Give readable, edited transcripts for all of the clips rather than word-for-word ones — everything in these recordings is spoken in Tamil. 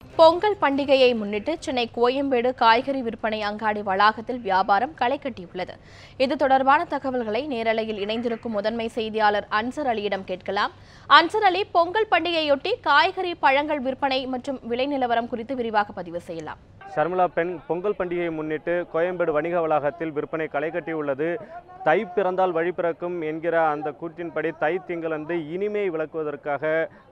பொங்கல் பண்டிகையை முன்னிட்டு சென்னை கோயம்பேடு காய்கறி விற்பனை அங்காடி வளாகத்தில் வியாபாரம் களை கட்டியுள்ளது. இது தொடர்பான தகவல்களை நேரலையில் இணைந்திருக்கும் முதன்மை செய்தியாளர் அன்சர் அலியிடம் கேட்கலாம். அன்சர் அலி, பொங்கல் பண்டிகையொட்டி காய்கறி பழங்கள் விற்பனை மற்றும் விலை நிலவரம் குறித்து விரிவாக பதிவு செய்யலாம். ஷர்மிளா, பொங்கல் பண்டிகையை முன்னிட்டு கோயம்பேடு வணிக வளாகத்தில் விற்பனை களை கட்டியுள்ளது. தை பிறந்தால் வழி பிறக்கும் என்கிற அந்த கூற்றின்படி தை திங்களன்று இனிமையை விளக்குவதற்காக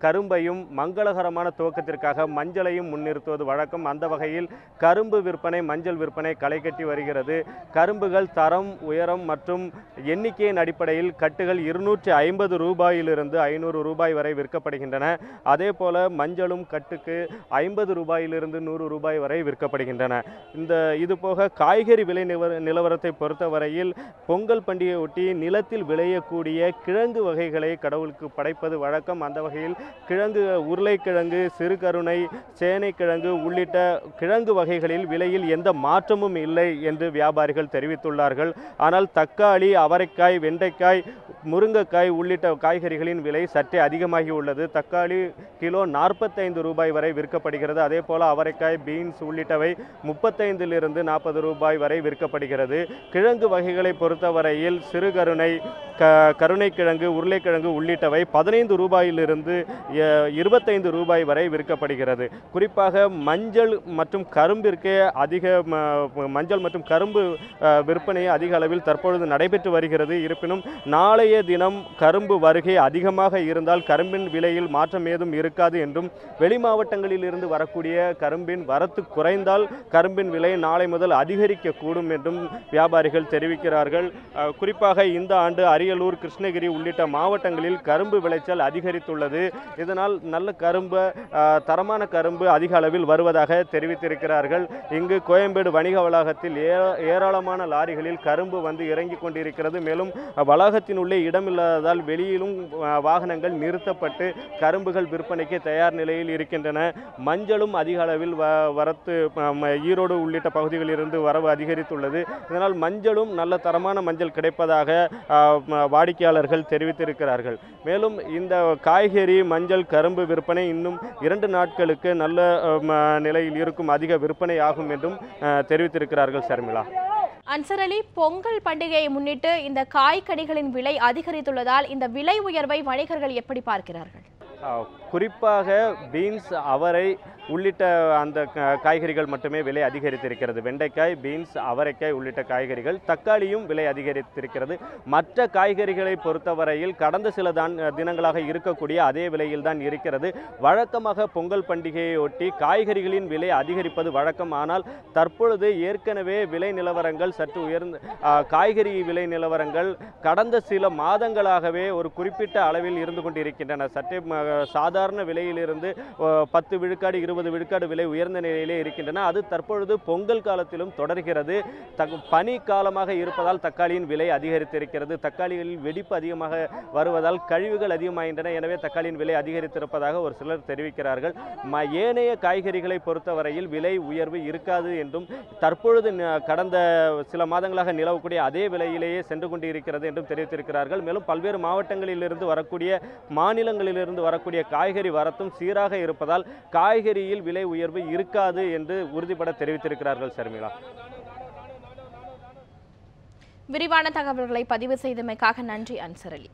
கரும்பையும் மங்களகரமான துவக்கத்திற்காக மஞ்சளையும் முன்னிறுத்துவது வழக்கம். அந்த வகையில் கரும்பு விற்பனை, மஞ்சள் விற்பனை களை கட்டி வருகிறது. கரும்புகள் தரம், உயரம் மற்றும் எண்ணிக்கையின் அடிப்படையில் கட்டுகள் 250 ரூபாயிலிருந்து 500 ரூபாய் வரை விற்கப்படுகின்றன. அதே போல மஞ்சளும் கட்டுக்கு 50 ரூபாயிலிருந்து 100 ரூபாய் வரை விற்கப்படுகின்றன. இதுபோக காய்கறி விலை நிலவரத்தை பொறுத்தவரையில் பொங்கல் பண்டிகையை ஒட்டி நிலத்தில் விளையக்கூடிய கிழங்கு வகைகளை கடவுளுக்கு படைப்பது வழக்கம். அந்த வகையில் உருளைக்கிழங்கு, சிறுகருணை, சேனைக்கிழங்கு உள்ளிட்ட கிழங்கு வகைகளில் விலையில் எந்த மாற்றமும் இல்லை என்று வியாபாரிகள் தெரிவித்துள்ளார்கள். ஆனால் தக்காளி, அவரைக்காய், வெண்டைக்காய், முருங்கைக்காய் உள்ளிட்ட காய்கறிகளின் விலை சற்றே அதிகமாகி உள்ளது. தக்காளி கிலோ 45 ரூபாய் வரை விற்கப்படுகிறது. அதே போல அவரைக்காய், பீன்ஸ் உள்ளிட்டவை 35லிருந்து 40 ரூபாய் வரை விற்கப்படுகிறது. கிழங்கு வகைகளை பொறுத்தவரையில் சிறுகருணை, கருணைக்கிழங்கு, உருளைக்கிழங்கு உள்ளிட்டவை 15 ரூபாயிலிருந்து 25 ரூபாய் வரை விற்கப்படுகிறது. குறிப்பாக மஞ்சள் மற்றும் கரும்பிற்கு மஞ்சள் மற்றும் கரும்பு விற்பனை அதிக அளவில் தற்பொழுது நடைபெற்று வருகிறது. இருப்பினும் நாளைய தினம் கரும்பு வருகை அதிகமாக இருந்தால் கரும்பின் விலையில் மாற்றம் ஏதும் இருக்காது என்றும், வெளி மாவட்டங்களில் இருந்து வரக்கூடிய கரும்பின் வரத்து குறைந்தால் கரும்பின் விலை நாளை முதல் அதிகரிக்கக்கூடும் என்றும் வியாபாரிகள் தெரிவிக்கிறார்கள். குறிப்பாக இந்த ஆண்டு அரியலூர், கிருஷ்ணகிரி உள்ளிட்ட மாவட்டங்களில் கரும்பு விளைச்சல் அதிகரித்துள்ளது. இதனால் நல்ல தரமான கரும்பு அதிக அளவில் வருவதாக தெரிவித்திருக்கிறார்கள். இங்கு கோயம்பேடு வணிக வளாகத்தில் ஏராளமான லாரிகளில் கரும்பு வந்து இறங்கி கொண்டிருக்கிறது. மேலும் வளாகத்தின் உள்ளே இடமில்லாததால் வெளியிலும் வாகனங்கள் நிறுத்தப்பட்டு கரும்புகள் விற்பனைக்கு தயார் நிலையில் இருக்கின்றன. மஞ்சளும் அதிக அளவில் வரத்து ஈரோடு உள்ளிட்ட பகுதிகளில் இருந்து வரவு அதிகரித்துள்ளது. இதனால் மஞ்சளும் நல்ல தரமான மஞ்சள் கிடைப்பதாக வாடிக்கையாளர்கள் தெரிவித்திருக்கிறார்கள். மேலும் இந்த காய்கறி, மஞ்சள், கரும்பு விற்பனை இன்னும் 2 நாட்களுக்கு நல்ல நிலையில் இருக்கும், அதிக விற்பனை ஆகும் என்றும் தெரிவித்திருக்கிறார்கள். ஷர்மிளா. அன்சர் அலி, பொங்கல் பண்டிகையை முன்னிட்டு இந்த காய்கனிகளின் விலை அதிகரித்துள்ளதால் இந்த விலை உயர்வை வணிகர்கள் எப்படி பார்க்கிறார்கள்? குறிப்பாக பீன்ஸ், அவரை உள்ளிட்ட அந்த காய்கறிகள் மட்டுமே விலை அதிகரித்திருக்கிறது. வெண்டைக்காய், பீன்ஸ், அவரைக்காய் உள்ளிட்ட காய்கறிகள், தக்காளியும் விலை அதிகரித்திருக்கிறது. மற்ற காய்கறிகளை பொறுத்தவரையில் கடந்த சில தினங்களாக இருக்கக்கூடிய அதே விலையில் தான் இருக்கிறது. வழக்கமாக பொங்கல் பண்டிகையை ஒட்டி காய்கறிகளின் விலை அதிகரிப்பது வழக்கம். ஆனால் தற்பொழுது ஏற்கனவே விலை நிலவரங்கள் சற்று உயர்ந்து காய்கறி விலை நிலவரங்கள் கடந்த சில மாதங்களாகவே ஒரு குறிப்பிட்ட அளவில் இருந்து கொண்டிருக்கின்றன. சற்றே சாதாரண விலையிலிருந்து 10 விழுக்காடு 20 விழுக்காடு விலை உயர்ந்த நிலையிலே இருக்கின்றன. அது தற்பொழுது பொங்கல் காலத்திலும் தொடர்கிறது. பனி காலமாக இருப்பதால் தக்காளியின் விலை அதிகரித்திருக்கிறது. தக்காளிகளில் வெடிப்பு அதிகமாக வருவதால் கழிவுகள் அதிகமாகின்றன. எனவே தக்காளியின் விலை அதிகரித்திருப்பதாக ஒரு சிலர் தெரிவிக்கிறார்கள். ஏனைய காய்கறிகளை பொறுத்தவரையில் விலை உயர்வு இருக்காது என்றும், தற்பொழுது கடந்த சில மாதங்களாக நிலவக்கூடிய அதே விலையிலேயே சென்று கொண்டிருக்கிறது என்றும் தெரிவித்திருக்கிறார்கள். மேலும் பல்வேறு மாவட்டங்களிலிருந்து வரக்கூடிய, மாநிலங்களிலிருந்து வரக்கூடிய காய்கறி வரத்தும் சீராக இருப்பதால் காய்கறியில் விலை உயர்வு இருக்காது என்று உறுதிபட தெரிவித்திருக்கிறார்கள். ஷர்மிளா. விரிவான தகவல்களை பதிவு செய்தமைக்காக நன்றி அன்சர் அலி.